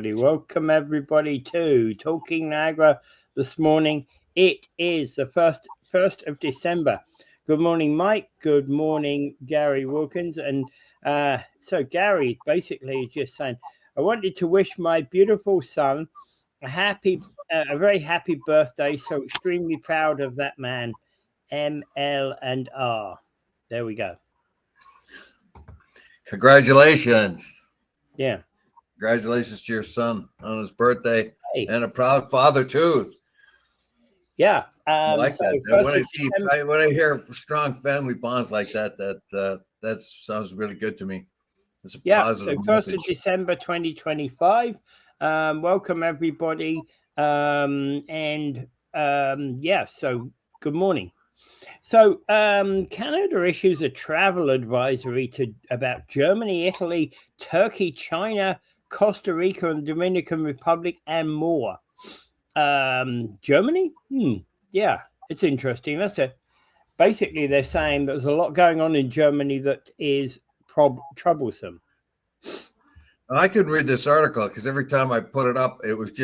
Welcome everybody to Talking Niagara this morning. It is the first of December. Good morning, Mike. Good morning, Gary Wilkins. And so Gary basically is just saying, I wanted to wish my beautiful son a very happy birthday. So extremely proud of that man, ML and R. There we go. Congratulations. Yeah. Congratulations to your son on his birthday, and a proud father too. Yeah, I like that. When I hear strong family bonds like that, that sounds really good to me. It's a positive. So 1st of December 2025. Welcome everybody, so good morning. So Canada issues a travel advisory about Germany, Italy, Turkey, China, Costa Rica, and Dominican Republic, and more. Germany? Yeah, it's interesting. Basically, they're saying there's a lot going on in Germany that is troublesome. I couldn't read this article because every time I put it up, it would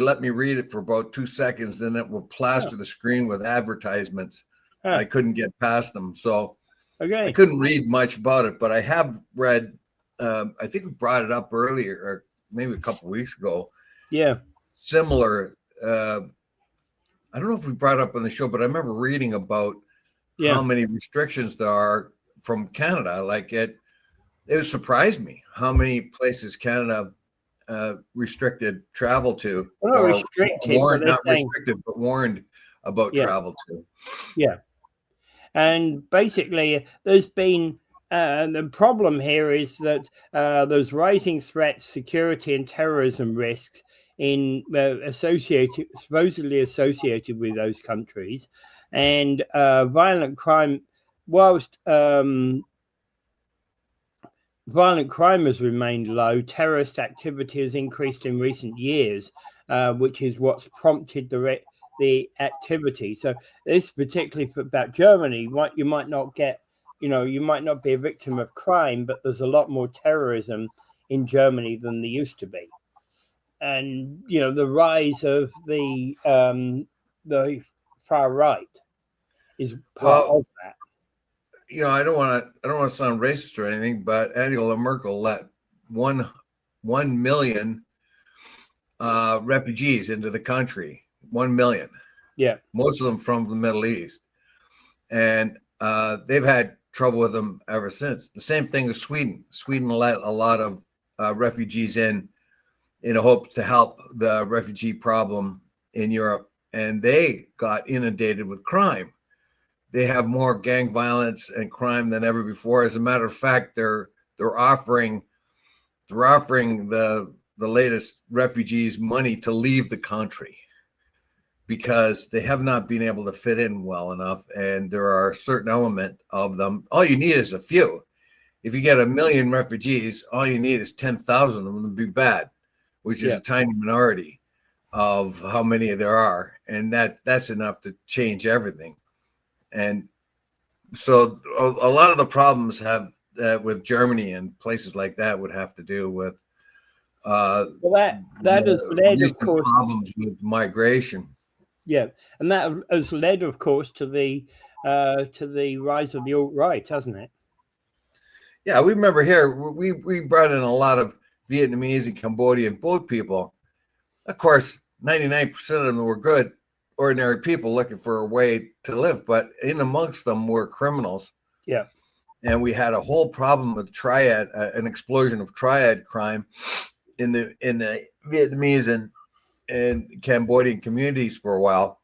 let me read it for about 2 seconds, then it would plaster the screen with advertisements. I couldn't get past them. So I couldn't read much about it, but I have read, I think we brought it up earlier, or maybe a couple of weeks ago. Yeah. Similar. I don't know if we brought it up on the show, but I remember reading about how many restrictions there are from Canada. Like it surprised me how many places Canada restricted travel to. Well, not restricted, but warned about travel to. Yeah. And basically, there's been the problem here is that there's rising threats, security, and terrorism risks supposedly associated with those countries, and violent crime. Whilst violent crime has remained low, terrorist activity has increased in recent years, which is what's prompted the activity. So this particularly about Germany, you might not be a victim of crime, but there's a lot more terrorism in Germany than there used to be. And, the rise of the far right is part of that. I don't want to sound racist or anything, but Angela Merkel let 1 million refugees into the country. 1 million. Yeah. Most of them from the Middle East. And they've had trouble with them ever since. The same thing with Sweden. Sweden let a lot of refugees in a hope to help the refugee problem in Europe. And they got inundated with crime. They have more gang violence and crime than ever before. As a matter of fact, they're offering the latest refugees money to leave the country because they have not been able to fit in well enough. And there are a certain element of them. All you need is a few. If you get 1 million refugees, all you need is 10,000 of them to be bad, which is a tiny minority of how many there are. And that's enough to change everything. And so a lot of the problems have with Germany and places like that would have to do with that has led, of course, problems with migration. Yeah, and that has led, of course, to the rise of the alt-right, hasn't it? Yeah, we remember here we brought in a lot of Vietnamese and Cambodian boat people. Of course, 99% of them were good, ordinary people looking for a way to live, but in amongst them were criminals. Yeah. And we had a whole problem with an explosion of triad crime in the Vietnamese and Cambodian communities for a while.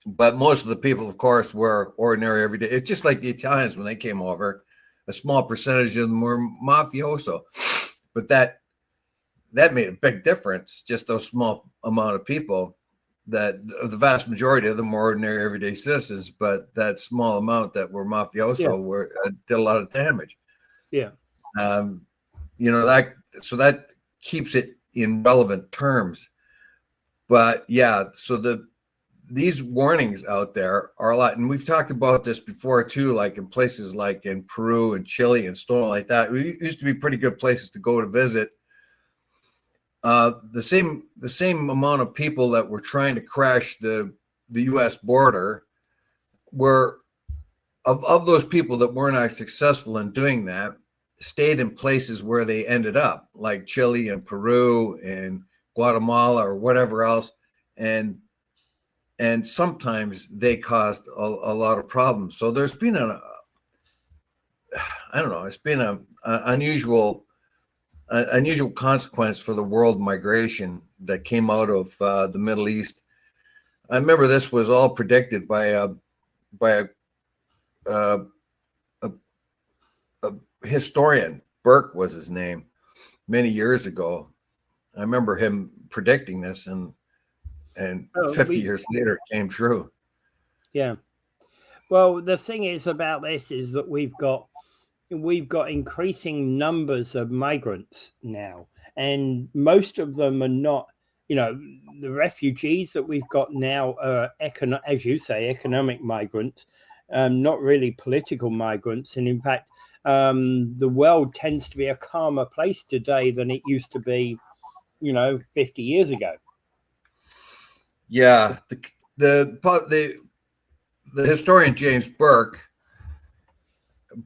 But most of the people, of course, were ordinary everyday. It's just like the Italians when they came over. A small percentage of them were mafioso. But that made a big difference, just those small amount of people. That the vast majority of them were ordinary everyday citizens, but that small amount that were mafioso did a lot of damage. Yeah. That keeps it in relevant terms. But so these warnings out there are a lot, and we've talked about this before too, like in places like in Peru and Chile and stuff like that. We used to be pretty good places to go to visit the same amount of people that were trying to crash the U.S. border were of those people that were not successful in doing that stayed in places where they ended up, like Chile and Peru and Guatemala or whatever else, and sometimes they caused a lot of problems. So there's been it's been an unusual consequence for the world migration that came out of the Middle East. I remember this was all predicted by a historian. Burke was his name, many years ago. I remember him predicting this, and 50 years later it came true. Yeah. Well, the thing is about this is that we've got increasing numbers of migrants now, and most of them are not, the refugees that we've got now are, as you say, economic migrants, not really political migrants. And in fact, the world tends to be a calmer place today than it used to be, 50 years ago. Yeah, the historian James Burke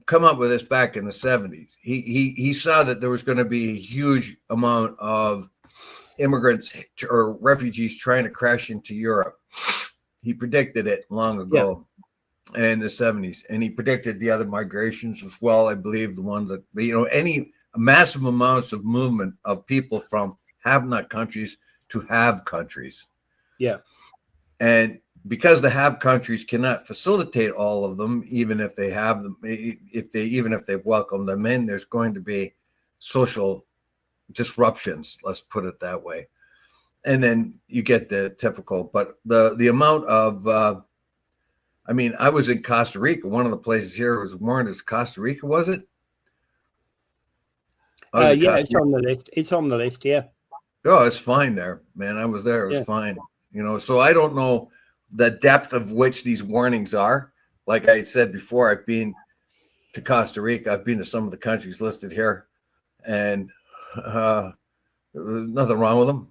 come up with this back in the 70s. He saw that there was going to be a huge amount of immigrants or refugees trying to crash into Europe. He predicted it long ago in the 70s, and he predicted the other migrations as well. I believe the ones that, any massive amounts of movement of people from have-not countries to have countries. Yeah. And because the have countries cannot facilitate all of them, even if they have them, even if they've welcomed them in, there's going to be social disruptions, let's put it that way. And then you get the typical, but the amount of, I was in Costa Rica. One of the places here was warned as Costa Rica, was it? Yeah, it's on the list. It's on the list, yeah. Oh, it's fine there, man. I was there. It was fine. So I don't know the depth of which these warnings are. Like I said before, I've been to Costa Rica. I've been to some of the countries listed here, and there's nothing wrong with them.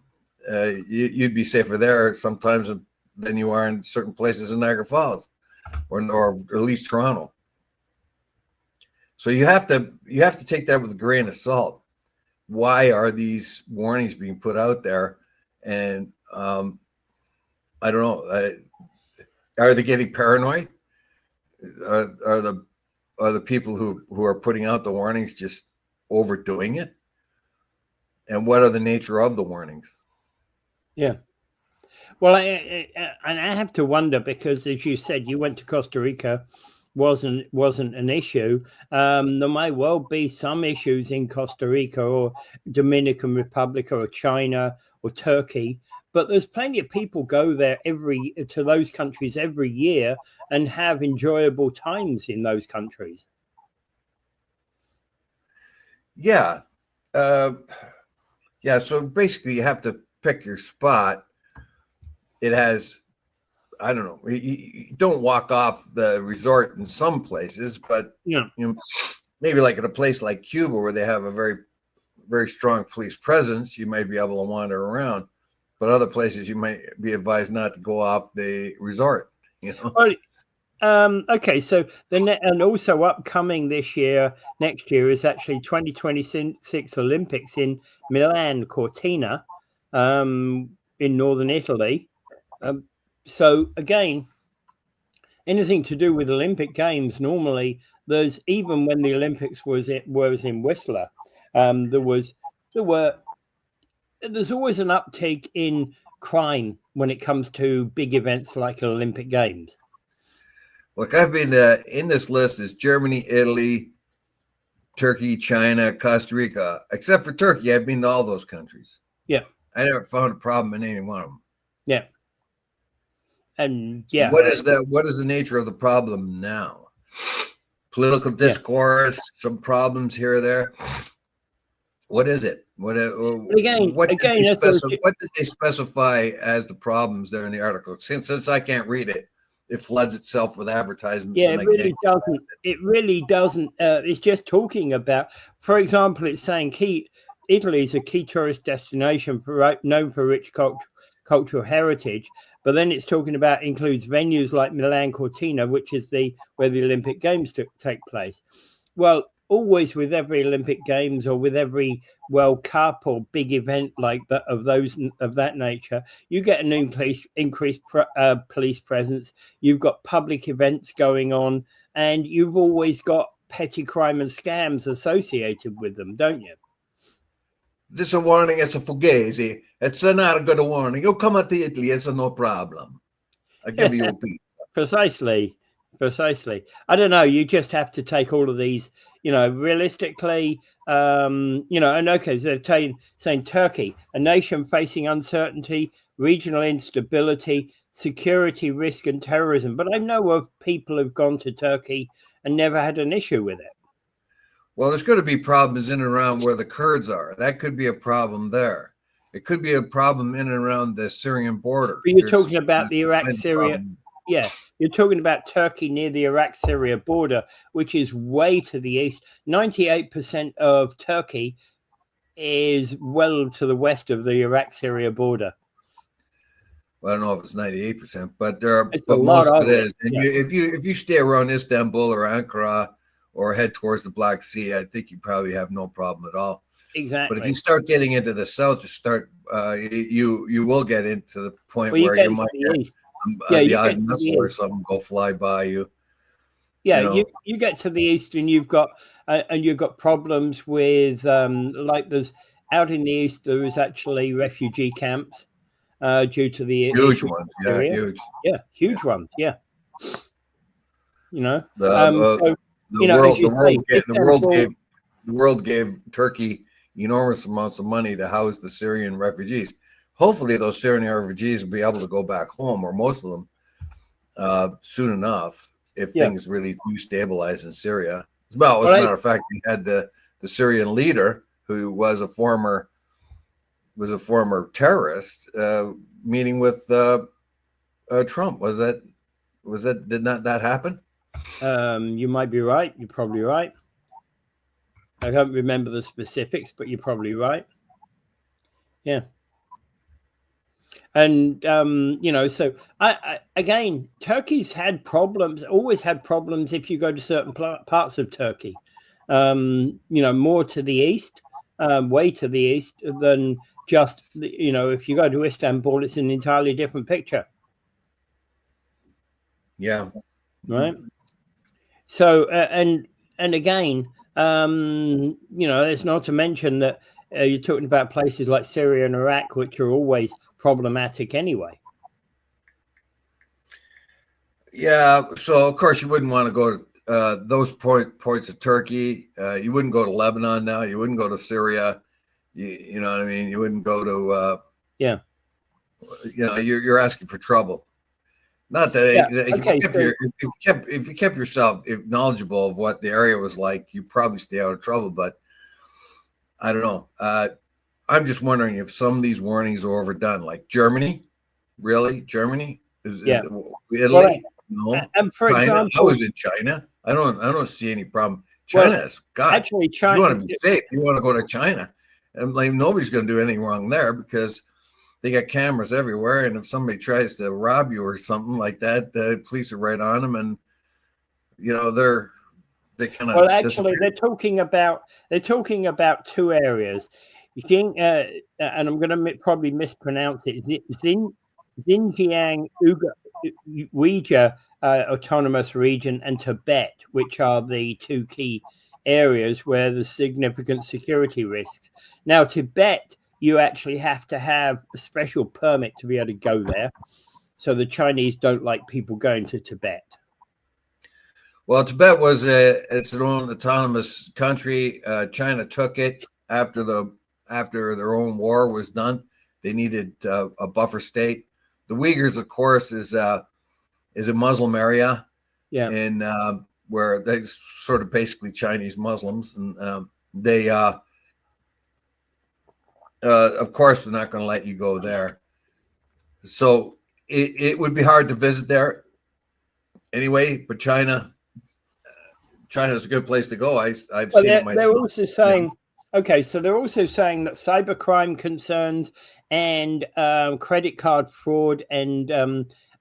You'd be safer there sometimes than you are in certain places in Niagara Falls, or at least Toronto. So you have to take that with a grain of salt. Why are these warnings being put out there? And I don't know. Are they getting paranoid? Are the people who are putting out the warnings just overdoing it? And what are the nature of the warnings? Yeah. Well, I have to wonder, because as you said, you went to Costa Rica, wasn't an issue. There might well be some issues in Costa Rica or Dominican Republic or China or Turkey, but there's plenty of people go there to those countries every year and have enjoyable times in those countries. Yeah. So basically you have to pick your spot. It has, I don't know, you don't walk off the resort in some places, but maybe like at a place like Cuba where they have a very, very strong police presence, you might be able to wander around. But other places you might be advised not to go off the resort. Okay, so and also upcoming next year is actually 2026 Olympics in Milan Cortina, in northern Italy. So again, anything to do with Olympic Games, normally there's, even when the Olympics was in Whistler, there's always an uptake in crime when it comes to big events like Olympic Games. Look, I've been in this list is Germany, Italy, Turkey, China, Costa Rica. Except for Turkey, I've been to all those countries. Yeah. I never found a problem in any one of them. Yeah. And what is the nature of the problem now? Political discourse, some problems here or there. What is it? What did they specify as the problems there in the article? Since I can't read it, it floods itself with advertisements. Yeah, it really doesn't. It really doesn't. It's just talking about, for example, it's saying Italy is a key tourist destination known for rich cultural heritage. But then it's talking about includes venues like Milan Cortina, which is where the Olympic Games take place. Well, always with every Olympic Games or with every World Cup or big event like that of that nature, you get an increased police presence. You've got public events going on, and you've always got petty crime and scams associated with them, don't you? This is a warning. It's a fugazi. It's not a good warning. You come to Italy, it's no problem. I'll give you a pizza. Precisely. I don't know. You just have to take all of these, realistically, and okay, so they're saying Turkey, a nation facing uncertainty, regional instability, security risk, and terrorism. But I know of people who've gone to Turkey and never had an issue with it. Well, there's going to be problems in and around where the Kurds are. That could be a problem there. It could be a problem in and around the Syrian border. But you're talking about the Iraq-Syria. Yeah, you're talking about Turkey near the Iraq-Syria border, which is way to the east. 98% of Turkey is well to the west of the Iraq-Syria border. Well, I don't know if it's 98%, but most of it is. And if you stay around Istanbul or Ankara or head towards the Black Sea, I think you probably have no problem at all. Exactly. But if you start getting into the south, you will get into the point where you might get the odd missile or something go fly by you. Yeah, you get to the east and you've got problems with like there's out in the east there is actually refugee camps due to the huge ones. Huge ones. Yeah, the world gave Turkey enormous amounts of money to house the Syrian refugees. Hopefully, those Syrian refugees will be able to go back home, or most of them, soon enough, if things really do stabilize in Syria. Well, as a matter of fact, we had the Syrian leader who was a former terrorist meeting with Trump. Did not that happen? You might be right. You're probably right. I don't remember the specifics, but you're probably right. Yeah. And, so again, Turkey's had problems, always had problems if you go to certain parts of Turkey, more to the east, way to the east than just, if you go to Istanbul, it's an entirely different picture. Yeah. Right. So, and again, it's not to mention that you're talking about places like Syria and Iraq, which are always problematic anyway. Yeah. So, of course, you wouldn't want to go to those ports of Turkey. You wouldn't go to Lebanon now. You wouldn't go to Syria. You know what I mean? You wouldn't go to you're asking for trouble. Not that if you kept yourself knowledgeable of what the area was like, you probably stay out of trouble. But I don't know. I'm just wondering if some of these warnings are overdone. Like Germany, really? Germany? Italy? Well, no. And for China? example, I was in China. I don't see any problem. China's God. Actually, China. If you want to be safe, you want to go to China, and like nobody's going to do anything wrong there because they got cameras everywhere, and if somebody tries to rob you or something like that, the police are right on them, and they kind of. Well, actually, they're talking about two areas. And I'm going to probably mispronounce it. Xinjiang Uyghur Autonomous Region and Tibet, which are the two key areas where there's significant security risks. Now, Tibet, you actually have to have a special permit to be able to go there. So the Chinese don't like people going to Tibet. Well, Tibet was its own autonomous country. China took it after their own war was done. They needed a buffer state. The Uyghurs, of course, is a Muslim area, and where they sort of basically Chinese Muslims, and they. Of course, they're not going to let you go there. So it would be hard to visit there anyway, but China's a good place to go. I've seen it myself. They're also saying Okay, so they're also saying that cybercrime concerns and credit card fraud and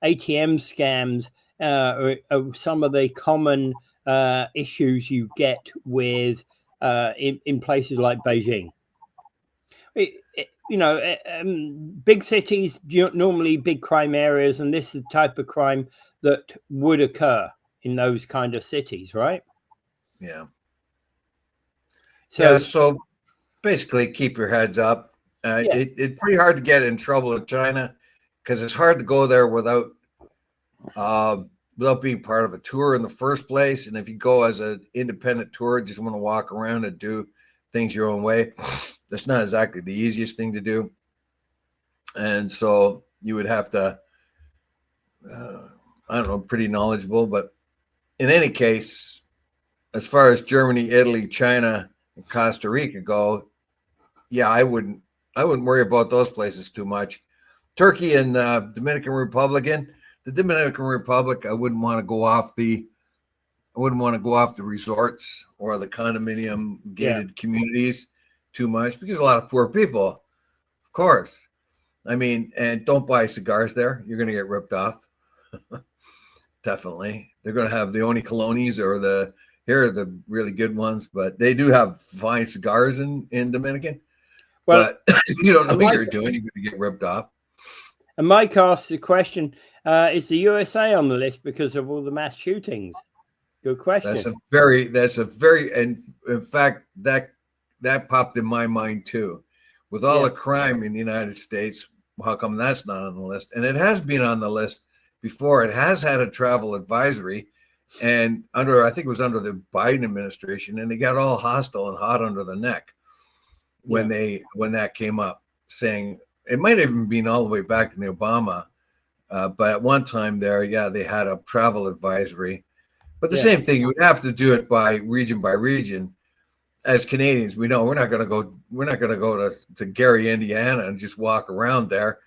ATM scams are some of the common issues you get with in places like Beijing. Big cities, normally big crime areas, and this is the type of crime that would occur in those kind of cities, right? Yeah. So, So basically keep your heads up. It's pretty hard to get in trouble in China because it's hard to go there without being part of a tour in the first place. And if you go as an independent tour, just want to walk around and do things your own way, that's not exactly the easiest thing to do. And so you would have to, I don't know, pretty knowledgeable. But in any case, as far as Germany, Italy, China, and Costa Rica go, yeah, I wouldn't worry about those places too much. Turkey and Dominican Republic, the Dominican Republic, I wouldn't want to go off the resorts or the condominium gated communities too much because a lot of poor people, of course. I mean, and don't buy cigars there. You're going to get ripped off. Definitely. They're going to have the only colonis or here are the really good ones, but they do have fine cigars in Dominican. Well, but you don't know what you're doing. You're going to get ripped off. And Mike asks the question, is the USA on the list because of all the mass shootings? Good question. That's a very, and in fact, that popped in my mind too. With all the crime in the United States, how come that's not on the list? And it has been on the list before. It has had a travel advisory, and I think it was under the Biden administration, and they got all hostile and hot under the neck when that came up, saying it might have even been all the way back in the Obama, but at one time there, they had a travel advisory. But the same thing, you would have to do it by region. As Canadians, we know we're not going to go to Gary, Indiana, and just walk around there.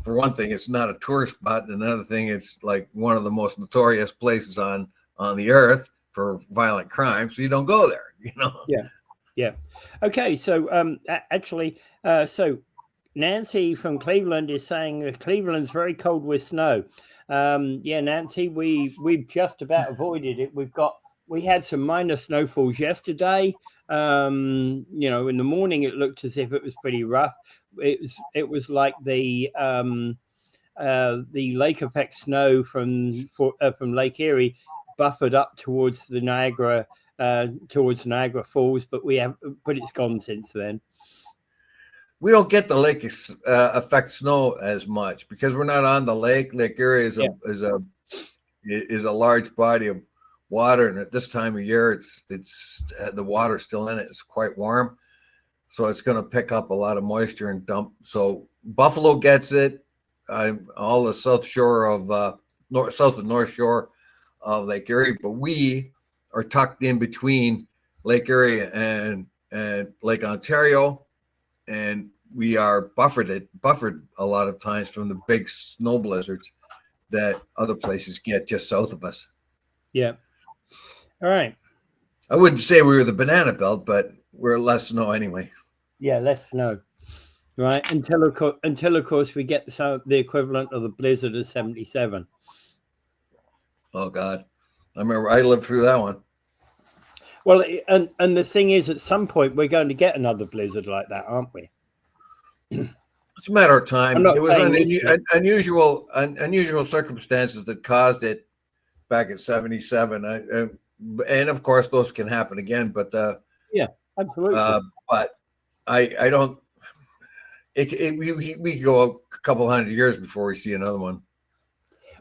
For one thing, it's not a tourist spot, and another thing, it's like one of the most notorious places on the earth for violent crime. So you don't go there. Yeah. Okay. So so Nancy from Cleveland is saying Cleveland's very cold with snow. Nancy, we've just about avoided it. We had some minor snowfalls yesterday. In the morning it looked as if it was pretty rough. It was like the lake effect snow from Lake Erie buffered up towards the Niagara Falls, but it's gone since then. We don't get the lake effect snow as much because we're not on the lake. Lake Erie is a large body of water, and at this time of year, it's the water still in it. It's quite warm, so it's going to pick up a lot of moisture and dump. So Buffalo gets it. All the south and north shore of Lake Erie, but we are tucked in between Lake Erie and Lake Ontario, and we are buffered a lot of times from the big snow blizzards that other places get just south of us. Yeah. All right. I wouldn't say we were the banana belt, but we're less snow anyway. Yeah, less snow. Right. Until of course we get the equivalent of the blizzard of 77. Oh God. I remember I lived through that one. Well, and the thing is, at some point we're going to get another blizzard like that, aren't we? It's a matter of time. It was unusual circumstances that caused it back in 77. And of course, those can happen again. But absolutely. But I don't. We go a couple hundred years before we see another one.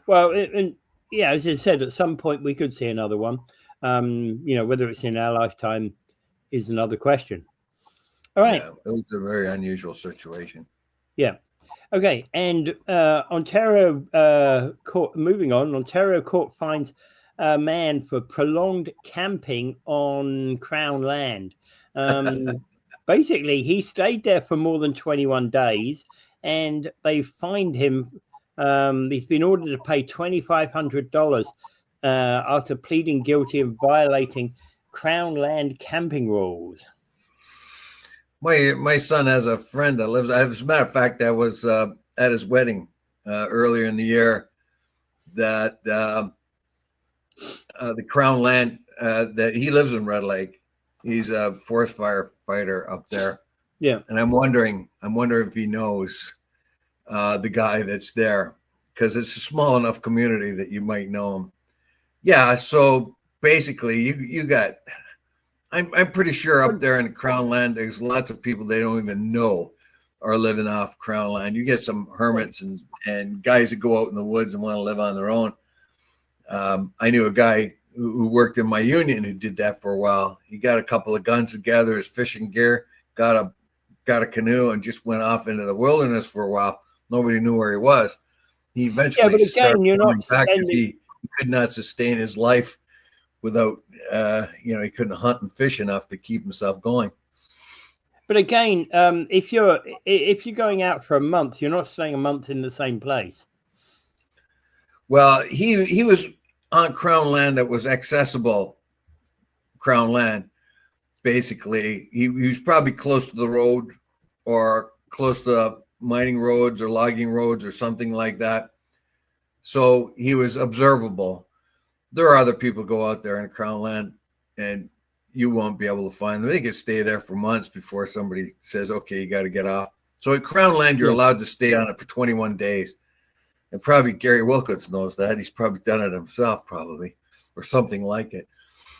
Well, as I said, at some point we could see another one. Whether it's in our lifetime is another question. All right. Yeah, it was a very unusual situation. Yeah. Okay. And Ontario court. Moving on, Ontario court finds a man for prolonged camping on Crown land. Basically, he stayed there for more than 21 days, and they fined him. He's been ordered to pay $2,500 after pleading guilty of violating Crown land camping rules? My son has a friend that lives. As a matter of fact, I was at his wedding earlier in the year. That the Crown land that he lives in Red Lake. He's a forest firefighter up there. Yeah, and I'm wondering if he knows the guy that's there, because it's a small enough community that you might know him. Yeah. So basically, you got. I'm pretty sure up there in Crown land, there's lots of people they don't even know are living off Crown land. You get some hermits and guys that go out in the woods and want to live on their own. I knew a guy who worked in my union who did that for a while. He got a couple of guns together, his fishing gear, got a canoe, and just went off into the wilderness for a while. Nobody knew where he was. He eventually started coming back because he could not sustain his life without, he couldn't hunt and fish enough to keep himself going. But again, if you're going out for a month, you're not staying a month in the same place. Well, he was on Crown land that was accessible Crown land. Basically, he was probably close to the road or close to mining roads or logging roads or something like that. So he was observable. There are other people go out there in Crown land and you won't be able to find them. They can stay there for months before somebody says, okay, you got to get off. So at Crown land, you're allowed to stay on it for 21 days. And probably Gary Wilkins knows that. He's probably done it himself, probably, or something like it.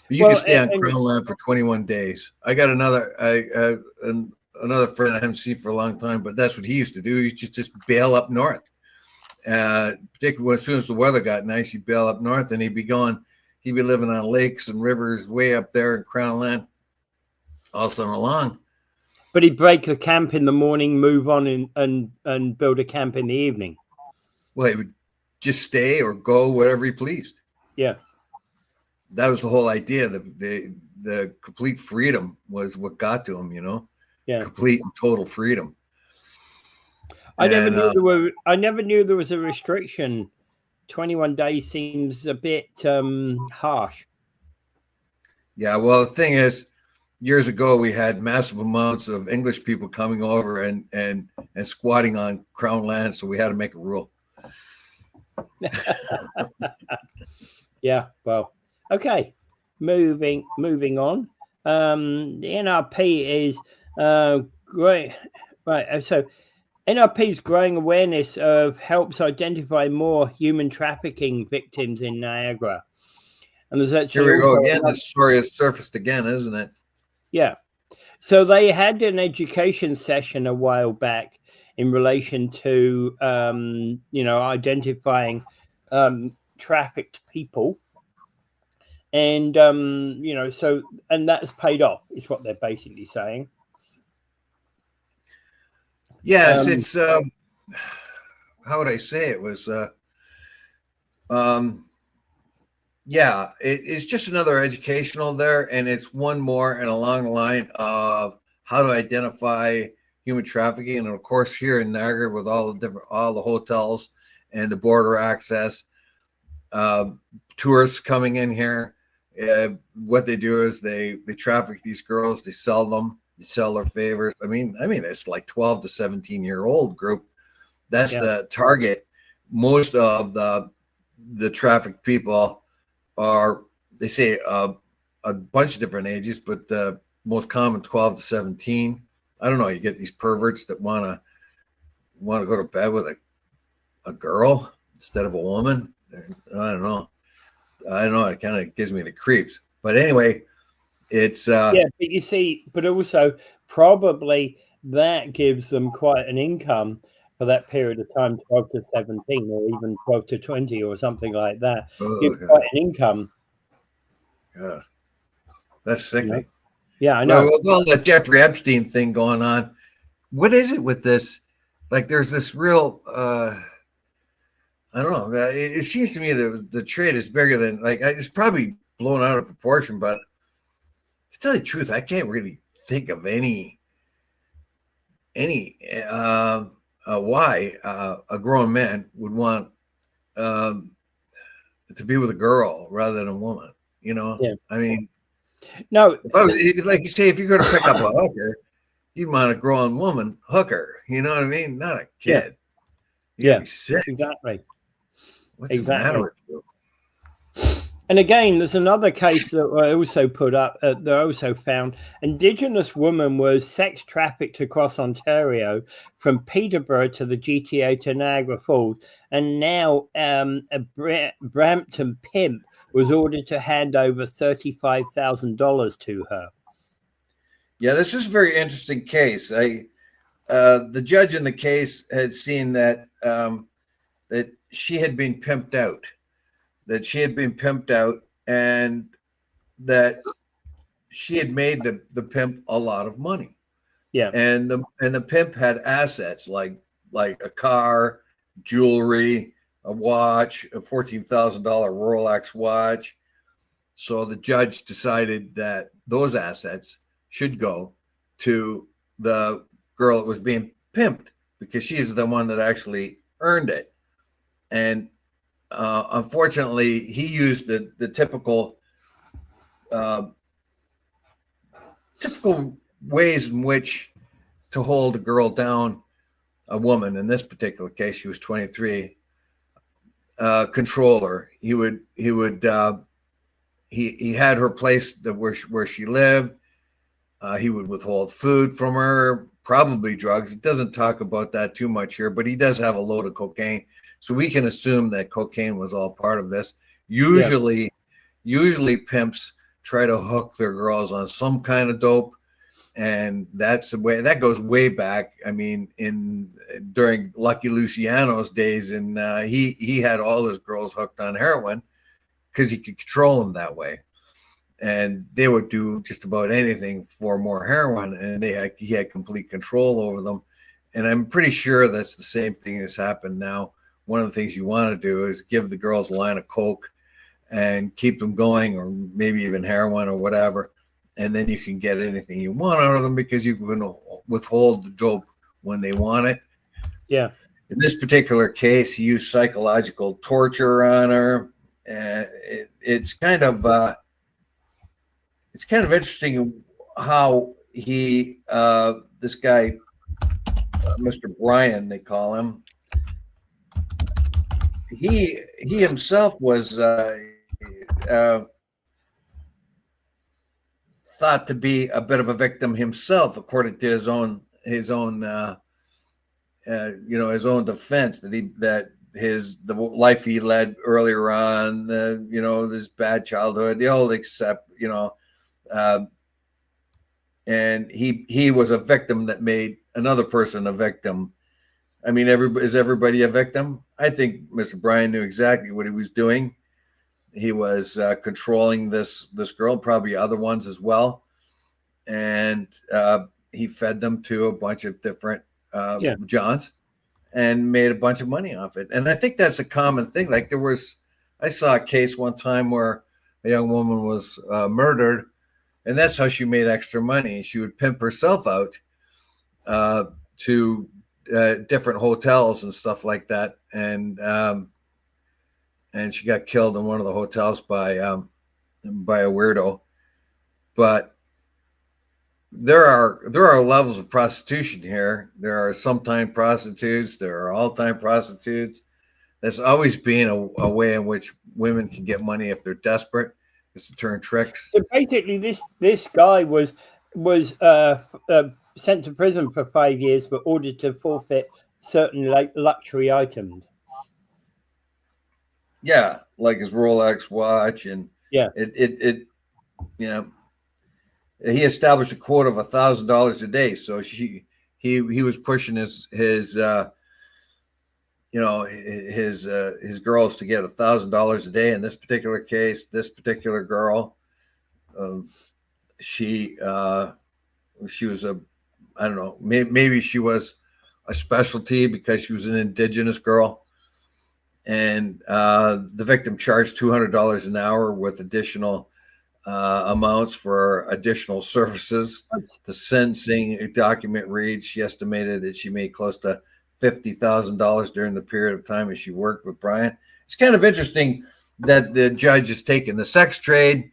But you can stay on Crown land for 21 days. I got another friend I haven't seen for a long time, but that's what he used to do. He used to just bail up north. Particularly as soon as the weather got nice, he'd bail up north and he'd be going. He'd be living on lakes and rivers way up there in Crown land all summer long. But he'd break the camp in the morning, move on and build a camp in the evening. Well, he would just stay or go wherever he pleased. Yeah. That was the whole idea. The complete freedom was what got to him, Yeah. Complete and total freedom. I never knew there was a restriction. 21 days seems a bit harsh. Yeah, well, the thing is, years ago we had massive amounts of English people coming over and squatting on Crown land, so we had to make a rule. Yeah, well, okay. Moving on. The NRP is great. Right, so NRP's growing awareness of helps identify more human trafficking victims in Niagara. And there's actually here we go again. The story has surfaced again, isn't it? Yeah. So they had an education session a while back in relation to identifying trafficked people. And and that's paid off, is what they're basically saying. Yes, it's how would I say it was it's just another educational there, and it's one more and along the line of how to identify human trafficking. And of course here in Niagara with all the hotels and the border access, tourists coming in here, what they do is they traffic these girls, they sell them. They sell their favors. I mean, it's like 12 to 17-year-old group. That's the target. Most of the trafficked people are, they say a bunch of different ages, but the most common 12 to 17. I don't know. You get these perverts that want to go to bed with a girl instead of a woman. I don't know. It kind of gives me the creeps. But anyway. It's but you see, but also probably that gives them quite an income for that period of time, 12 to 17 or even 12 to 20 or something like that. Gives quite an income. Yeah, that's sickening. Yeah, I know. Well, with all that Jeffrey Epstein thing going on, what is it with this? Like, there's this real I don't know. It seems to me that the trade is bigger than, like, it's probably blown out of proportion, but to tell you the truth, I can't really think of any why a grown man would want to be with a girl rather than a woman. Yeah. I mean, No, Like you say, if you're going to pick up a hooker, you want a grown woman hooker. You know what I mean? Not a kid. Yeah, be sick. Exactly. What's the matter with you? And again, there's another case that I also put up that I also found. Indigenous woman was sex trafficked across Ontario from Peterborough to the GTA to Niagara Falls. And now a Brampton pimp was ordered to hand over $35,000 to her. Yeah, this is a very interesting case. The judge in the case had seen that that she had been pimped out. And that she had made the pimp a lot of money. Yeah. And the pimp had assets like a car, jewelry, a watch, a $14,000 Rolex watch. So the judge decided that those assets should go to the girl that was being pimped because she's the one that actually earned it. And unfortunately, he used the typical ways in which to hold a girl down, a woman. In this particular case, she was 23. Control her. He had her place where she lived. He would withhold food from her, probably drugs. It doesn't talk about that too much here, but he does have a load of cocaine. So we can assume that cocaine was all part of this. Usually pimps try to hook their girls on some kind of dope. And that's the way that goes way back. I mean, during Lucky Luciano's days, and he had all his girls hooked on heroin because he could control them that way. And they would do just about anything for more heroin, and he had complete control over them. And I'm pretty sure that's the same thing that's happened now. One of the things you want to do is give the girls a line of coke and keep them going, or maybe even heroin or whatever. And then you can get anything you want out of them because you can withhold the dope when they want it. Yeah. In this particular case, he used psychological torture on her. And it's kind of interesting how he, this guy, Mr. Bryan, they call him. He himself was thought to be a bit of a victim himself, according to his own his own defense, that the life he led earlier on, this bad childhood, the whole and he was a victim that made another person a victim. I mean, is everybody a victim? I think Mr. Bryan knew exactly what he was doing. He was controlling this girl, probably other ones as well, and he fed them to a bunch of different Johns and made a bunch of money off it. And I think that's a common thing. Like I saw a case one time where a young woman was murdered, and that's how she made extra money. She would pimp herself out to different hotels and stuff like that, and she got killed in one of the hotels by a weirdo. But there are levels of prostitution here. There are sometime prostitutes. There are all-time prostitutes. That's always been a way in which women can get money if they're desperate, is to turn tricks. So basically, this guy was sent to prison for 5 years, but ordered to forfeit certain luxury items. Yeah, like his Rolex watch, and he established a quota of $1,000 a day. So he was pushing his girls to get $1,000 a day. In this particular case, this particular girl, she was I don't know, maybe she was a specialty because she was an indigenous girl. And the victim charged $200 an hour with additional amounts for additional services. The sentencing document reads she estimated that she made close to $50,000 during the period of time as she worked with Bryan. It's kind of interesting that the judge has taken the sex trade,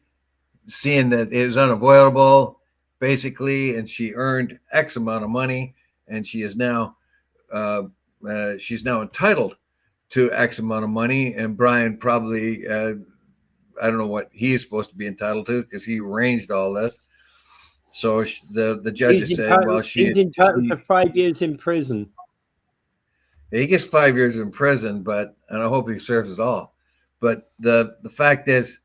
seeing that it was unavoidable, basically, and she earned X amount of money, and she is now she's now entitled to X amount of money. And Brian probably I don't know what he is supposed to be entitled to because he arranged all this. So the judges said, well, he's entitled to 5 years in prison. He gets 5 years in prison, and I hope he serves it all. But the fact is,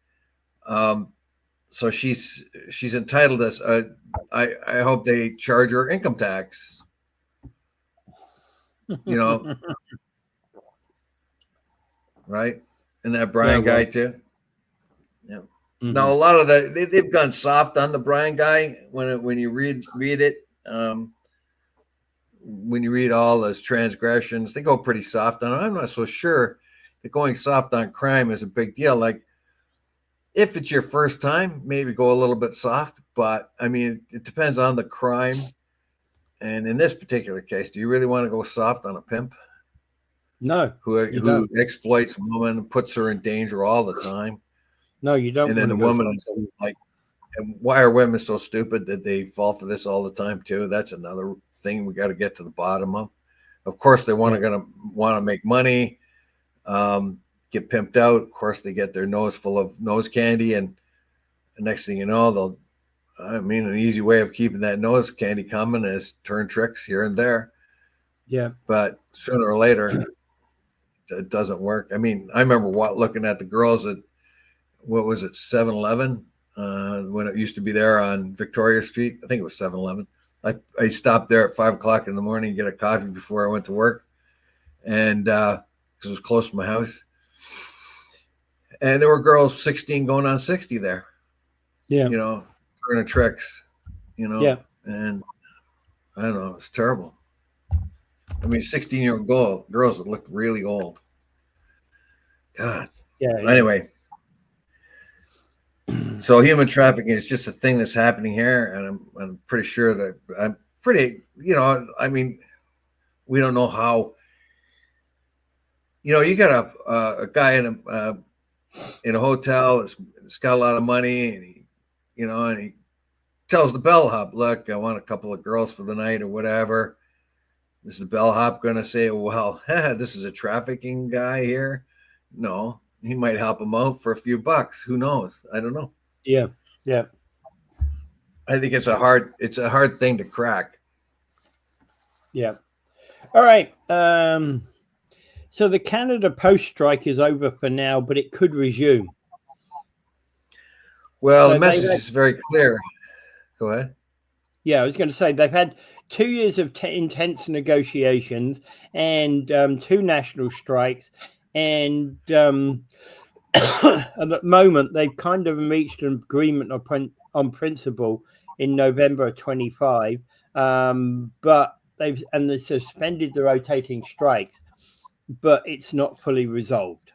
so she's entitled to. I hope they charge her income tax. Right? And that Brian guy too. Yeah. Mm-hmm. Now a lot of they've gone soft on the Brian guy when you read it. When you read all those transgressions, they go pretty soft on it. I'm not so sure that going soft on crime is a big deal. Like if it's your first time, maybe go a little bit soft, but I mean, it depends on the crime. And in this particular case, do you really want to go soft on a pimp? No. Who exploits a woman and puts her in danger all the time? No, you don't. And then the woman is like, and why are women so stupid that they fall for this all the time too? That's another thing we got to get to the bottom of. Of course, they want to make money, get pimped out. Of course, they get their nose full of nose candy, and the next thing you know, an easy way of keeping that nose candy coming is turn tricks here and there. Yeah, but sooner or later, it doesn't work. I mean, I remember looking at the girls at 7-Eleven when it used to be there on Victoria Street. I think it was 7-Eleven. I stopped there at 5 o'clock in the morning to get a coffee before I went to work, and because it was close to my house. And there were girls 16 going on 60 there. Yeah, turning tricks. Yeah, and I don't know, it's terrible. I mean, 16-year-old girls that look really old. God. Yeah. Anyway. So human trafficking is just a thing that's happening here, and I'm pretty sure that I mean, we don't know how. You got a guy in a hotel that's got a lot of money, and he tells the bellhop, "Look, I want a couple of girls for the night or whatever." Is the bellhop going to say, "Well, this is a trafficking guy here"? No, he might help him out for a few bucks. Who knows? I don't know. Yeah. I think it's a hard thing to crack. Yeah. All right. So the Canada Post strike is over for now, but it could resume. Well, the message is very clear. Go ahead. Yeah, I was going to say they've had 2 years of intense negotiations and 2 national strikes, and at the moment they've kind of reached an agreement on principle in November of 25, but they suspended the rotating strikes, but it's not fully resolved.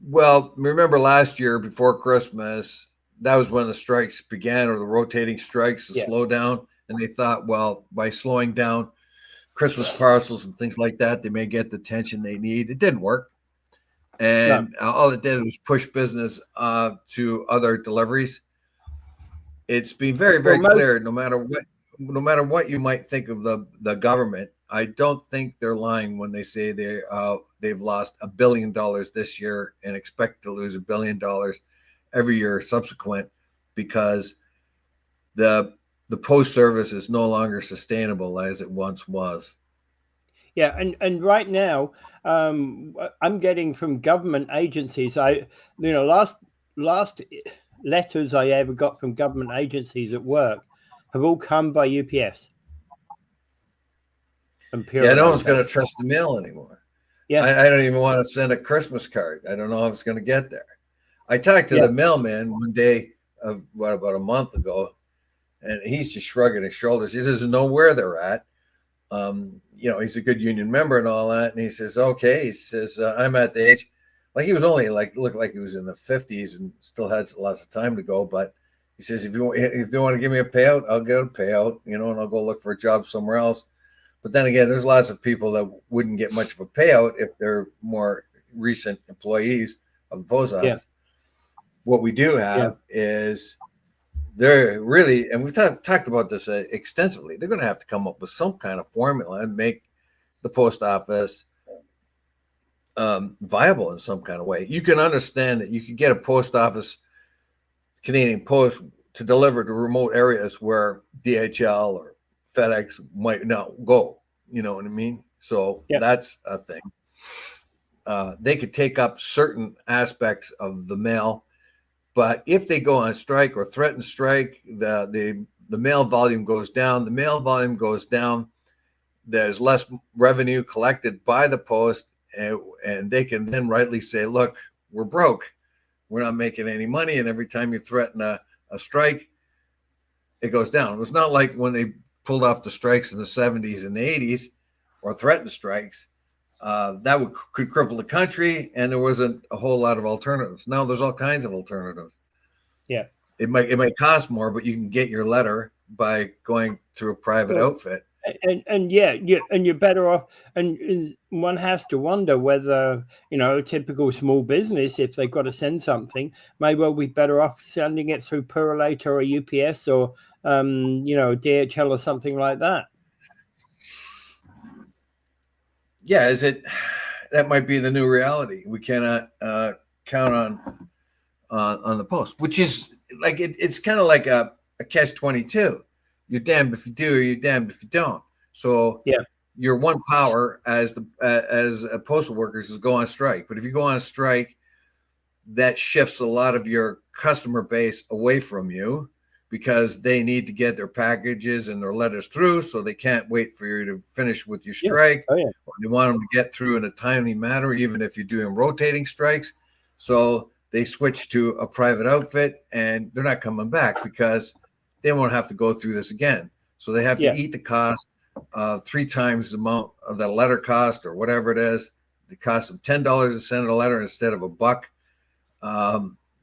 Well, remember last year before Christmas, that was when the strikes began, or the rotating strikes, the slowdown. And they thought, well, by slowing down Christmas parcels and things like that, they may get the attention they need. It didn't work. And all it did was push business to other deliveries. It's been very, very clear, no matter what you might think of the government, I don't think they're lying when they say they've lost $1 billion this year and expect to lose $1 billion every year subsequent, because the post service is no longer sustainable as it once was. Yeah, and right now, I'm getting from government agencies. Last letters I ever got from government agencies at work have all come by UPS. Yeah, no one's going to trust the mail anymore. Yeah, I don't even want to send a Christmas card. I don't know if it's going to get there. I talked to the mailman one day, about a month ago, and he's just shrugging his shoulders. He doesn't know where they're at. He's a good union member and all that. And he says, okay, he says, I'm at the age, like he was only looked like he was in the 50s and still had lots of time to go. But he says, if they want to give me a payout, I'll get a payout, and I'll go look for a job somewhere else. But then again, there's lots of people that wouldn't get much of a payout if they're more recent employees of the post office. What we do have is they're really, and we've talked about this extensively, they're going to have to come up with some kind of formula and make the post office viable in some kind of way. You can understand that you could get a post office, Canadian Post, to deliver to remote areas where DHL or FedEx might not go. You know what I mean? So that's a thing. They could take up certain aspects of the mail, but if they go on strike or threaten strike, the mail volume goes down. The mail volume goes down. There's less revenue collected by the post, and they can then rightly say, look, we're broke. We're not making any money. And every time you threaten a strike, it goes down. It was not like when they pulled off the strikes in the 70s and the 80s or threatened strikes. That could cripple the country, and there wasn't a whole lot of alternatives. Now there's all kinds of alternatives. Yeah. It might cost more, but you can get your letter by going through a private outfit. And you're better off. And one has to wonder whether, a typical small business, if they've got to send something, may well be better off sending it through Purolator or UPS or, DHL or something like that. Yeah, that might be the new reality. We cannot count on the post, which is like it's kind of like a catch-22. You're damned if you do, or you're damned if you don't. So your one power as postal workers is go on strike. But if you go on strike, that shifts a lot of your customer base away from you because they need to get their packages and their letters through, so they can't wait for you to finish with your strike. Or they want them to get through in a timely manner, even if you're doing rotating strikes. So they switch to a private outfit, and they're not coming back because they won't have to go through this again. So they have to eat the cost 3 times the amount of that letter cost or whatever it is. It costs them $10 to send a letter instead of $1.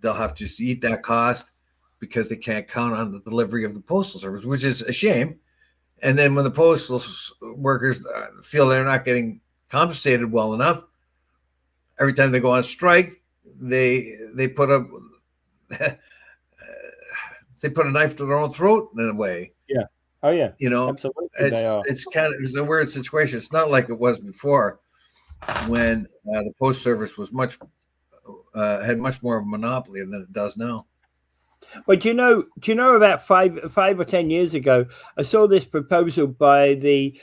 They'll have to just eat that cost because they can't count on the delivery of the postal service, which is a shame. And then when the postal workers feel they're not getting compensated well enough, every time they go on strike, they put a they put a knife to their own throat in a way. Yeah. Oh yeah. Absolutely. It's a weird situation. It's not like it was before when the post service was had much more of a monopoly than it does now. Well, do you know about 5 or 10 years ago, I saw this proposal by the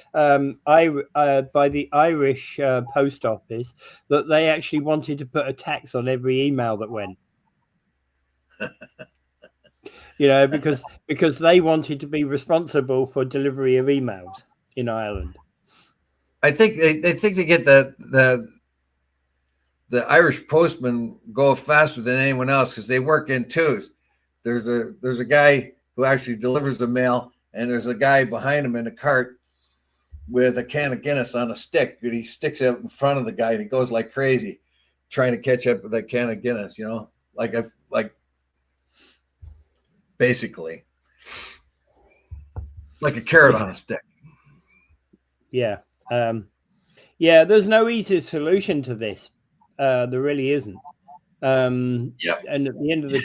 Irish post office that they actually wanted to put a tax on every email that went. Because they wanted to be responsible for delivery of emails in Ireland. I think they get the Irish postmen go faster than anyone else because they work in twos. There's a guy who actually delivers the mail, and there's a guy behind him in a cart with a can of Guinness on a stick, and he sticks it in front of the guy, and he goes like crazy, trying to catch up with that can of Guinness. Basically, like a carrot on a stick. Yeah. There's no easy solution to this. There really isn't. And at the end of the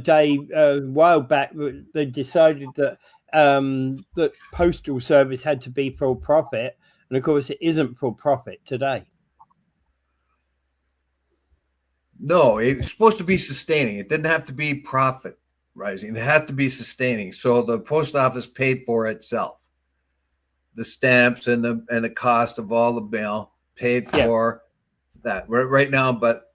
day, a while back, they decided that that postal service had to be for profit. And of course, it isn't for profit today. No, it's supposed to be sustaining. It didn't have to be profit rising. It had to be sustaining. So the post office paid for itself. The stamps and the cost of all the mail paid for that right now, but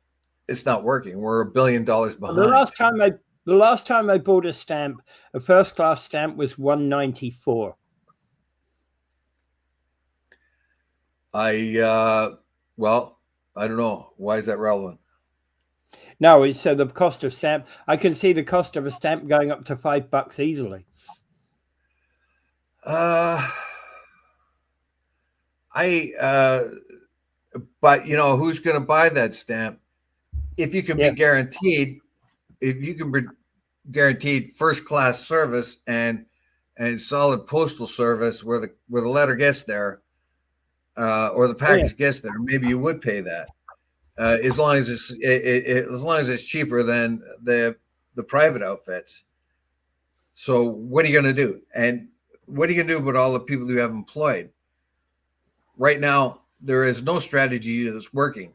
it's not working. We're $1 billion behind. The last time I bought a stamp, a first class stamp, was $1.94. I don't know. Why is that relevant? No, so the cost of stamp. I can see the cost of a stamp going up to $5 easily. But who's going to buy that stamp? If you can be guaranteed, first class service and solid postal service where the letter gets there, or the package gets there, maybe you would pay that. as long as it's cheaper than the private outfits. So what are you going to do? And what are you going to do with all the people you have employed? Right now, there is no strategy that's working.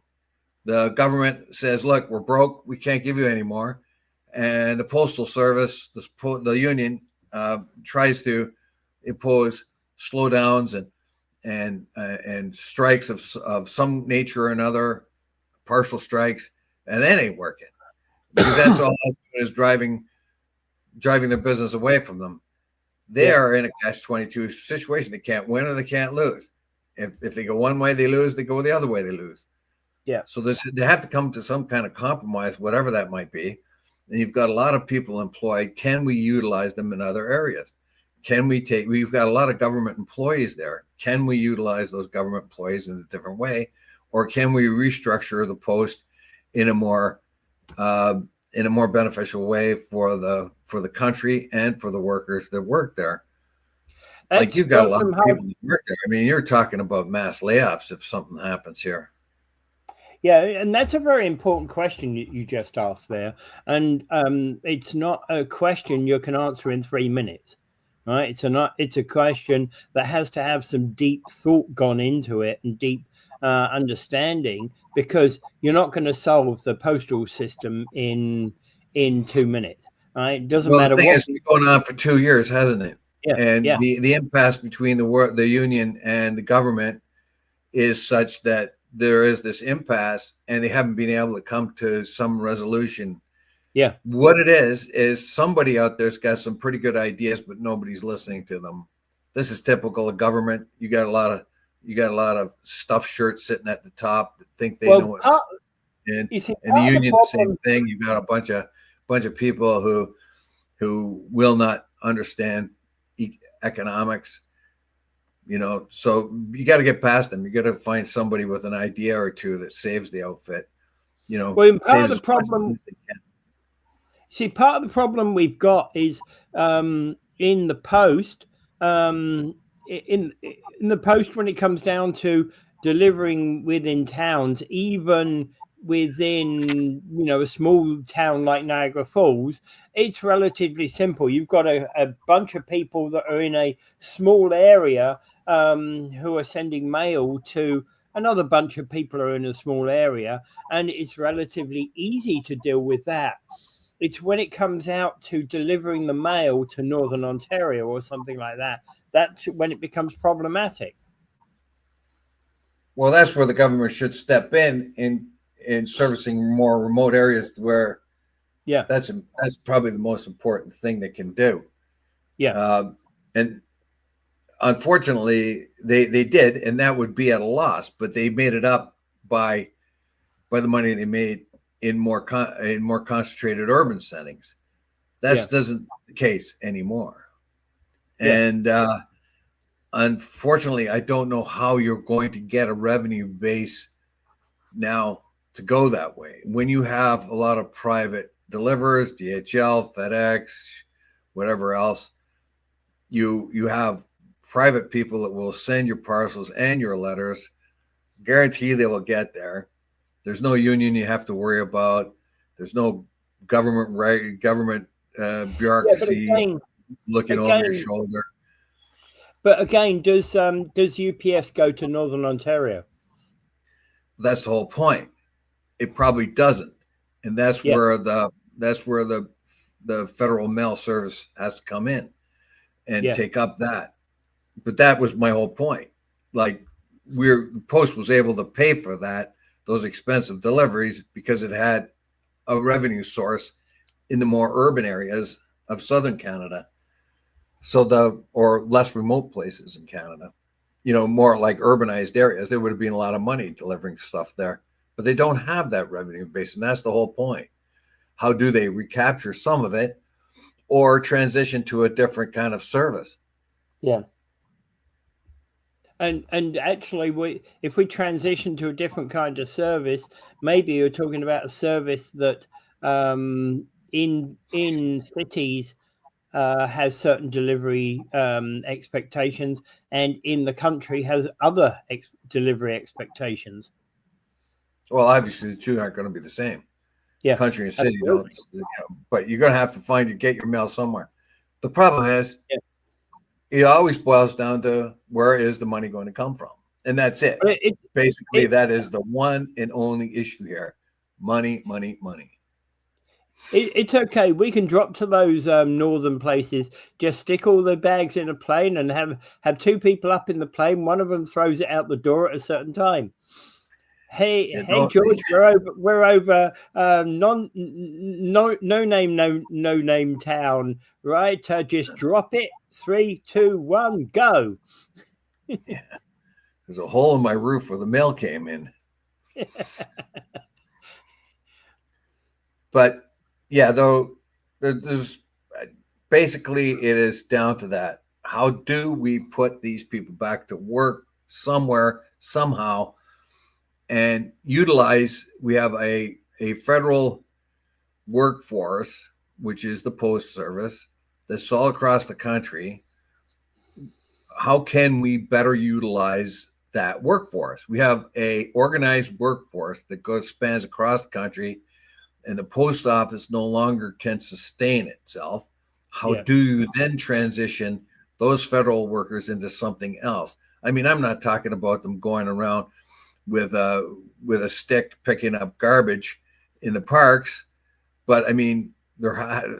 The government says, look, we're broke. We can't give you any more. And the Postal Service, the union, tries to impose slowdowns and strikes of some nature or another, partial strikes, and that ain't working because that's all is driving their business away from them. They are in a catch-22 situation. They can't win or they can't lose. If they go one way, they lose. They go the other way, they lose. Yeah. So they have to come to some kind of compromise, whatever that might be. And you've got a lot of people employed. Can we utilize them in other areas? We've got a lot of government employees there. Can we utilize those government employees in a different way? Or can we restructure the post in a more beneficial way for the country and for the workers that work there? Like you've got a lot of people that work there. I mean, you're talking about mass layoffs if something happens here. Yeah, and that's a very important question you just asked there. And it's not a question you can answer in 3 minutes, right? It's a question that has to have some deep thought gone into it and deep understanding, because you're not going to solve the postal system in 2 minutes, right? It doesn't matter. The thing is, it's been going on for 2 years, hasn't it? Yeah, and the impasse between the union and the government is such that there is this impasse and they haven't been able to come to some resolution. Yeah. What it is somebody out there's got some pretty good ideas, but nobody's listening to them. This is typical of government. You got a lot of stuffed shirts sitting at the top that think they know it. And the union, the same thing. You've got a bunch of people who will not understand economics. So you got to get past them. You got to find somebody with an idea or two that saves the outfit. Well, part of the problem. See, part of the problem we've got is in the post. In the post, when it comes down to delivering within towns, even within a small town like Niagara Falls, it's relatively simple. You've got a bunch of people that are in a small area who are sending mail to another bunch of people who are in a small area, and it's relatively easy to deal with that. It's when it comes out to delivering the mail to Northern Ontario or something like that, that's when it becomes problematic. Well, that's where the government should step in servicing more remote areas where that's probably the most important thing they can do. And unfortunately they did, and that would be at a loss, but they made it up by the money they made in more concentrated urban settings. That doesn't the case anymore. And unfortunately, I don't know how you're going to get a revenue base now to go that way. When you have a lot of private deliverers, DHL, FedEx, whatever else, you have private people that will send your parcels and your letters. Guarantee they will get there. There's no union you have to worry about. There's no government bureaucracy looking over your shoulder. But again, does UPS go to Northern Ontario? That's the whole point. It probably doesn't, and that's where the Federal Mail Service has to come in and take up that. But that was my whole point. Like, Post was able to pay for those expensive deliveries because it had a revenue source in the more urban areas of southern Canada. Or less remote places in Canada, more like urbanized areas, there would have been a lot of money delivering stuff there, but they don't have that revenue base. And that's the whole point. How do they recapture some of it or transition to a different kind of service? Yeah. And actually, if we transition to a different kind of service, maybe you're talking about a service that in cities has certain delivery expectations, and in the country has other delivery expectations. Well, obviously, the two aren't going to be the same. Yeah, Country and city absolutely. don't, but you're going to have to get your mail somewhere. The problem is, it always boils down to where is the money going to come from, and that's it. Basically, that is the one and only issue here: money, money, money. It's okay. We can drop to those northern places. Just stick all the bags in a plane and have two people up in the plane. One of them throws it out the door at a certain time. Hey, George, we're over no name town, right? Just drop it. 3, 2, 1, go. Yeah. There's a hole in my roof where the mail came in. But yeah, though, there's basically it is down to that. How do we put these people back to work somewhere, somehow, and utilize? We have a federal workforce, which is the Post Service, that's all across the country. How can we better utilize that workforce? We have a organized workforce that spans across the country, and the post office no longer can sustain itself. How do you then transition those federal workers into something else? I mean, I'm not talking about them going around with a stick picking up garbage in the parks, but I mean,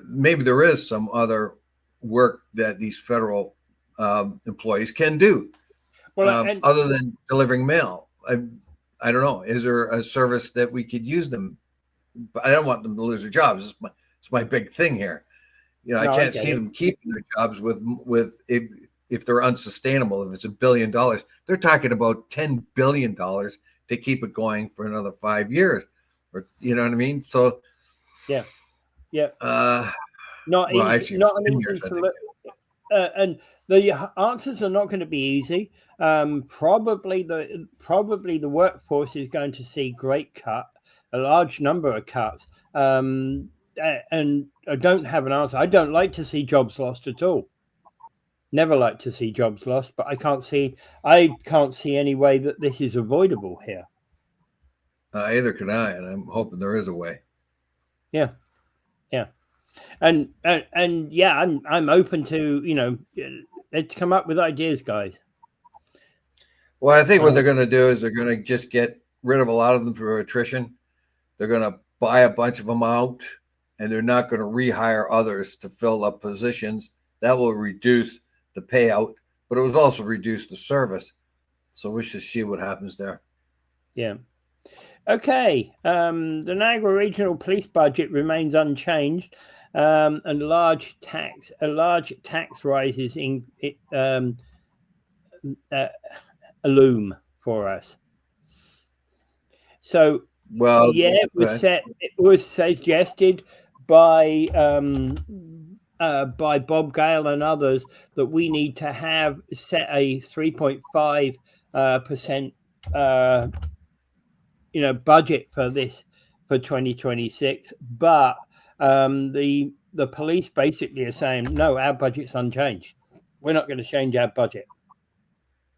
maybe there is some other work that these federal employees can do, other than delivering mail. I don't know. Is there a service that we could use them? But I don't want them to lose their jobs. It's my big thing here. I can't see them keeping their jobs with if they're unsustainable. If it's $1 billion, they're talking about $10 billion to keep it going for another 5 years, or you know what I mean. So yeah. Not easy. Not an easy solution. And the answers are not going to be easy. Probably the workforce is going to see a large number of cuts. And I don't have an answer. I don't like to see jobs lost at all. Never like to see jobs lost, but I can't see any way that this is avoidable here. Either can I, and I'm hoping there is a way. Yeah. And yeah, I'm open to, let's come up with ideas, guys. Well, I think what they're going to do is they're going to just get rid of a lot of them through attrition. They're going to buy a bunch of them out, and they're not going to rehire others to fill up positions. That will reduce the payout, but it will also reduce the service. So we should see what happens there. Yeah. Okay. The Niagara Regional Police budget remains unchanged, and large tax rises in loom for us. So it was suggested by Bob Gale and others that we need to set a 3.5% budget for 2026, but the police basically are saying no, our budget's unchanged. We're not going to change our budget.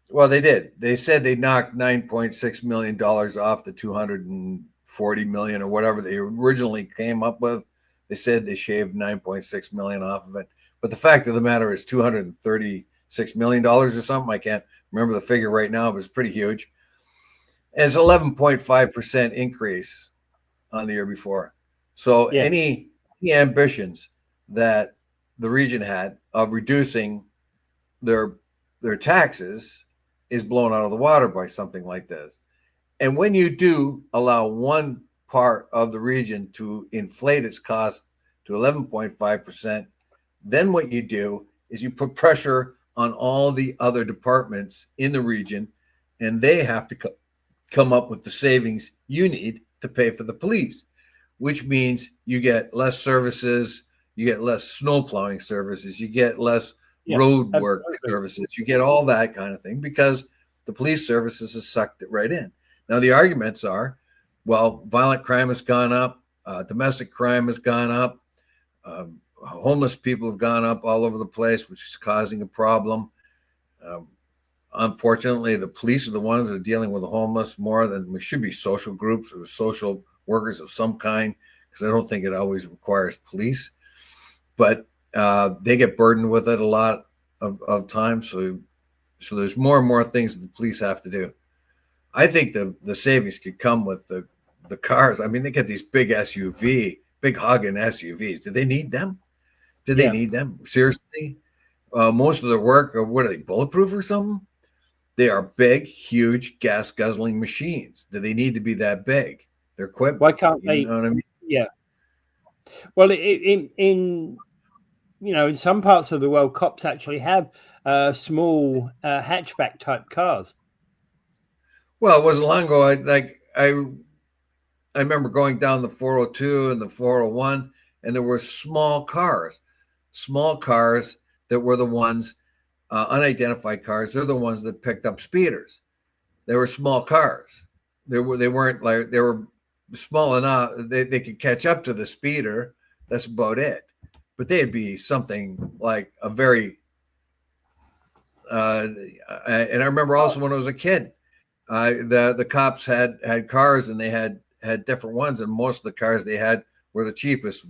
Well, they did. They said they knocked $9.6 million off the $240 million or whatever they originally came up with. They said they shaved $9.6 million off of it. But the fact of the matter is $236 million or something. I can't remember the figure right now. It was pretty huge. And it's 11.5% increase on the year before. So any ambitions that the region had of reducing their taxes is blown out of the water by something like this. And when you do allow one part of the region to inflate its cost to 11.5%, then what you do is you put pressure on all the other departments in the region, and they have to come up with the savings you need to pay for the police, which means you get less services, you get less snow plowing services, you get less road work services, you get all that kind of thing because the police services has sucked it right in. Now, the arguments are, well, violent crime has gone up, domestic crime has gone up, homeless people have gone up all over the place, which is causing a problem. unfortunately, the police are the ones that are dealing with the homeless more than we should be social groups or social workers of some kind, because I don't think it always requires police. But they get burdened with it a lot of times. So there's more and more things that the police have to do. I think the savings could come with the cars. I mean, they get these big hogging SUVs. Do they need them? Do they need them? Seriously? Most of their work, or what are they, bulletproof or something? They are big, huge, gas guzzling machines. Do they need to be that big? They're equipped. Why can't they? You know what I mean? Yeah. Well, in some parts of the world, cops actually have small hatchback type cars. Well, it wasn't long ago. I remember going down the 402 and the 401, and there were small cars that were the ones, unidentified cars. They're the ones that picked up speeders. They were small cars. They weren't like, they were small enough they could catch up to the speeder. That's about it. But they'd be something like a very and I remember also when I was a kid, the cops had cars, and they had different ones, and most of the cars they had were the cheapest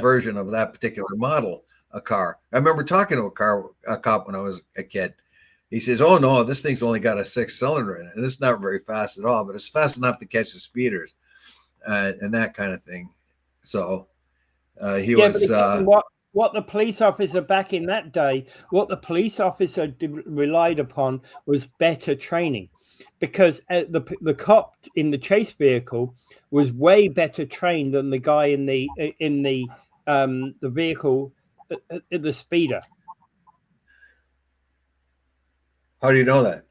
version of that particular model of car. I remember talking to a cop when I was a kid. He says, "Oh no, this thing's only got a 6-cylinder in it, and it's not very fast at all, but it's fast enough to catch the speeders and that kind of thing." So he was. What the police officer back in that day, what the police officer relied upon was better training, because the cop in the chase vehicle was way better trained than the guy in the vehicle, the speeder. How do you know that?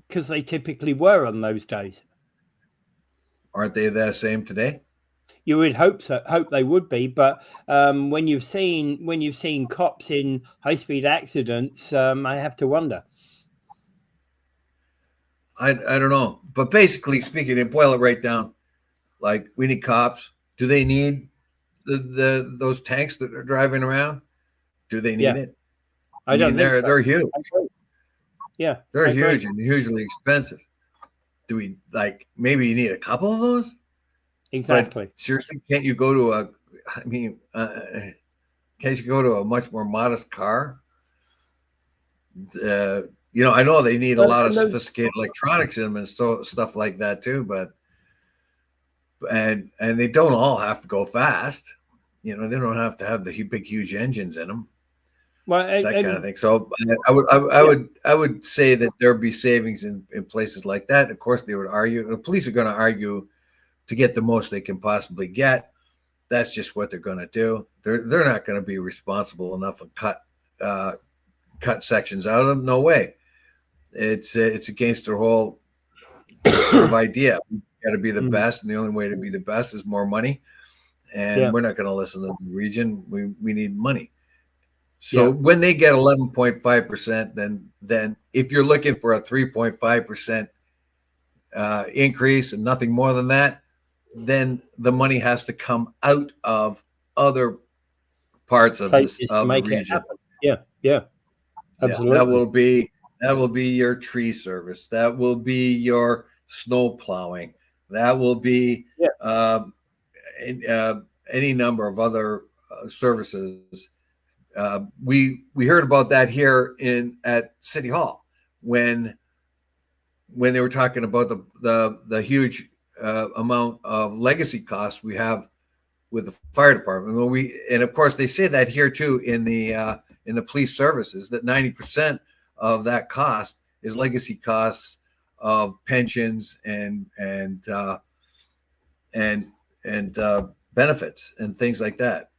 Because they typically were on those days. Aren't they the same today? You would hope so. Hope they would be, but when you've seen cops in high-speed accidents, I have to wonder. I don't know, but basically speaking, they boil it right down. Like, we need cops. Do they need those tanks that are driving around? Do they need it? I don't think so. They're huge. Yeah, they're huge and hugely expensive. Do we, like, maybe you need a couple of those? Exactly. But seriously, can't you go to a much more modest car? I know they need a lot of sophisticated electronics in them and stuff like that too, but and they don't all have to go fast. They don't have to have the big, huge engines in them. Well, that kind of thing. So I would say that there'd be savings in places like that. Of course, they would argue. The police are going to argue to get the most they can possibly get. That's just what they're going to do. They're not going to be responsible enough and cut sections out of them. No way. It's against their whole sort of idea. We got to be the best, and the only way to be the best is more money. And we're not going to listen to the region. We need money. So when they get 11.5%, then if you're looking for a 3.5% increase and nothing more than that, then the money has to come out of other parts of the region. Yeah, absolutely. That will be your tree service. That will be your snow plowing. That will be any number of other services. We heard about that here at City Hall when they were talking about the huge amount of legacy costs we have with the fire department. And of course they say that here too in the police services, that 90% of that cost is legacy costs of pensions and benefits and things like that.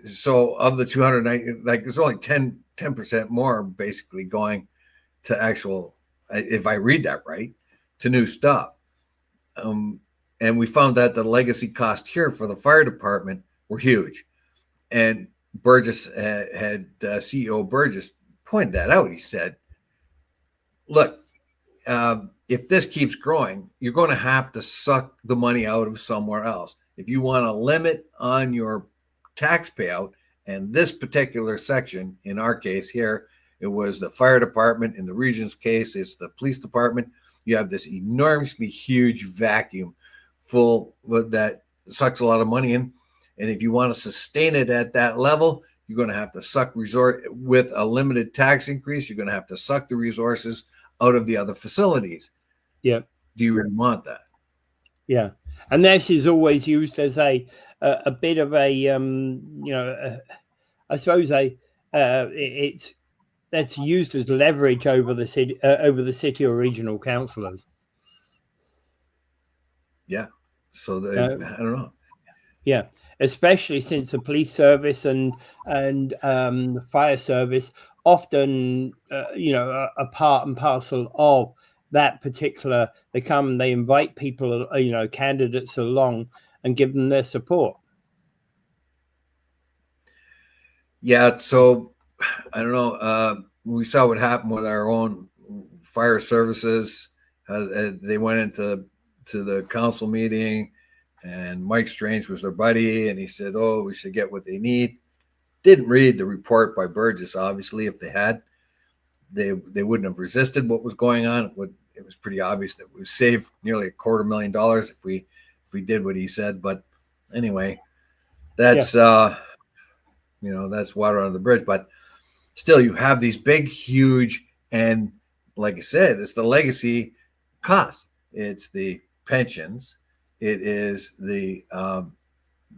So of the 290, like, there's only 10% more basically going to actual, if I read that right, to new stuff. And we found that the legacy cost here for the fire department were huge. And Burgess CEO Burgess pointed that out. He said, look, if this keeps growing, you're going to have to suck the money out of somewhere else. If you want a limit on your tax payout, and this particular section, in our case here, It was the fire department. In the region's case, it's the police department. You have this enormously huge vacuum full that sucks a lot of money in. And if you want to sustain it at that level, you're going to have to suck resort with a limited tax increase. You're going to have to suck the resources out of the other facilities. Yeah. Do you really want that? Yeah. And this is always used as a bit of a, I suppose that's used as leverage over the city or regional councillors. Yeah. So I don't know. Yeah, especially since the police service and the fire service often, are part and parcel of that particular. They invite people, candidates along and give them their support. Yeah. So I don't know. We saw what happened with our own fire services. They went into the council meeting, and Mike Strange was their buddy, and he said, "Oh, we should get what they need." Didn't read the report by Burgess. Obviously, if they had, they wouldn't have resisted what was going on. It was pretty obvious that we saved nearly $250,000 if we did what he said. But anyway, that's that's water under the bridge. But still, you have these big, huge, and like I said, it's the legacy cost. It's the pensions. It is the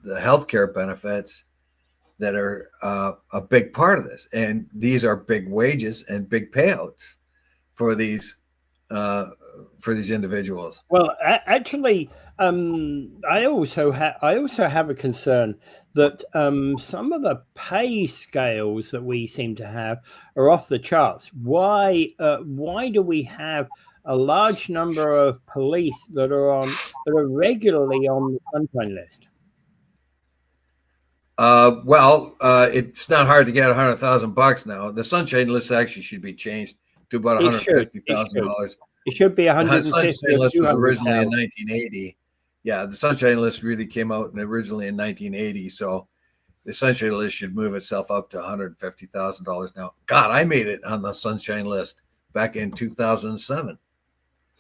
healthcare benefits that are a big part of this, and these are big wages and big payouts for these individuals. Well, actually, I also have a concern that some of the pay scales that we seem to have are off the charts. Why do we have a large number of police that are regularly on the sunshine list? It's not hard to get $100,000 now. The sunshine list actually should be changed to about $150,000. It should be 150. The sunshine list was originally in 1980. Yeah, the sunshine list really came out originally in 1980. So the sunshine list should move itself up to $150,000 now. God, I made it on the sunshine list back in 2007.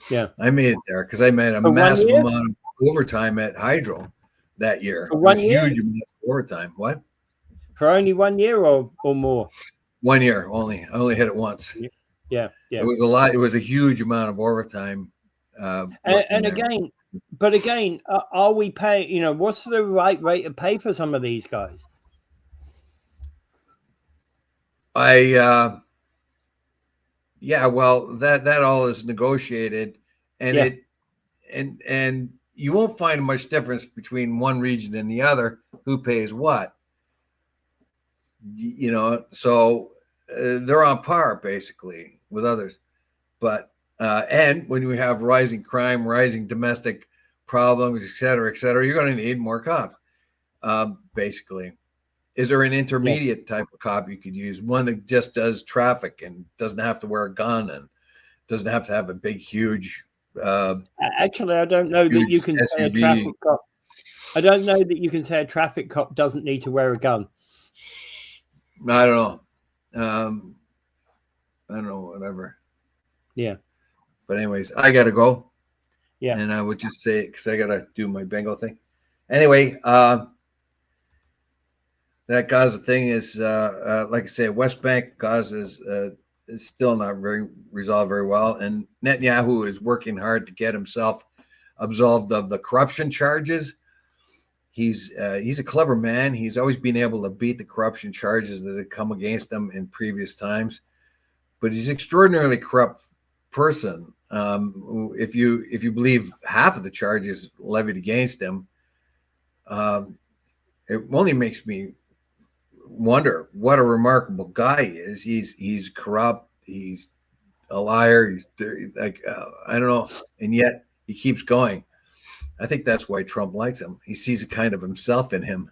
Yeah, I made it there because I made a massive amount of overtime at Hydro that year. For 1 year? Huge amount of overtime. What? For only 1 year or more? 1 year only. I only hit it once. Yeah. It was a lot. It was a huge amount of overtime. And again, are we paying? What's the right rate of pay for some of these guys? Well, that all is negotiated, and and you won't find much difference between one region and the other who pays what. So they're on par basically with others. But and when you have rising crime, rising domestic problems, et cetera, you're going to need more cops. Basically, is there an intermediate type of cop you could use? One that just does traffic and doesn't have to wear a gun and doesn't have to have a big, huge. Actually, I don't know that you can say a traffic cop. I don't know that you can say a traffic cop doesn't need to wear a gun. I don't know. Whatever. Yeah. But anyways, I got to go. Yeah. And I would just say, because I got to do my bingo thing. Anyway, that Gaza thing is, like I say, West Bank, Gaza is still not very resolved very well. And Netanyahu is working hard to get himself absolved of the corruption charges. He's a clever man. He's always been able to beat the corruption charges that have come against him in previous times. But he's an extraordinarily corrupt person. If you believe half of the charges levied against him, it only makes me wonder what a remarkable guy he is. He's corrupt. He's a liar. He's like I don't know, and yet he keeps going. I think that's why Trump likes him. He sees a kind of himself in him.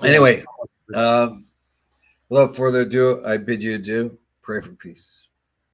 Anyway, without further ado, I bid you adieu. Pray for peace.